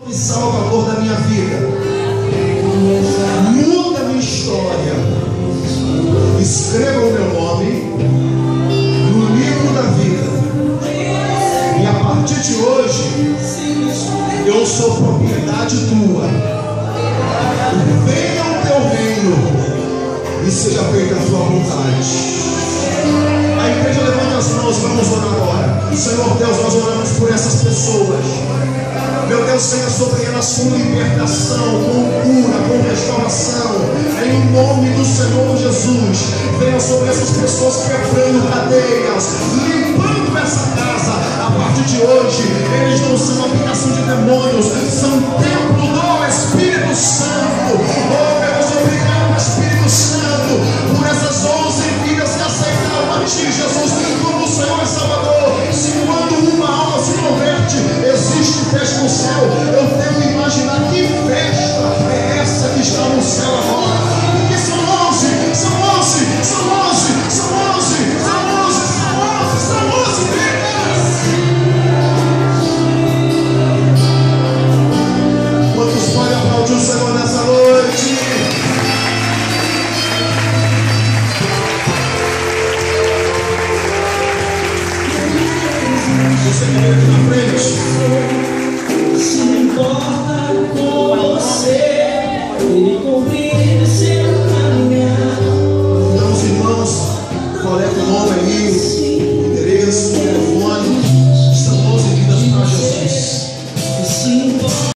Salvador da minha vida, muda minha história, escreva o meu nome no livro da vida, e a partir de hoje eu sou propriedade tua. Venha o teu reino e seja feita a tua vontade. A igreja levanta as mãos, vamos orar agora. Senhor Deus, nós oramos por essas pessoas. Meu Deus, venha sobre elas com libertação, com cura, com restauração, em nome do Senhor Jesus. Venha sobre essas pessoas quebrando cadeias, limpando essa casa. A partir de hoje, eles não são habitação de demônios, são templo do Espírito Santo. Oh Deus, obrigado, Espírito Santo, por essas 11 vidas que aceitaram a Ti, Jesus, como Senhor e Salvador. Se quando uma alma se converte, existe festa no céu. Eu tento imaginar que festa é essa que está no céu agora, porque são 11 vidas. Quantos podem aplaudir o Senhor nessa noite? Você que vem aqui na frente, se importa com você, ele compreende seu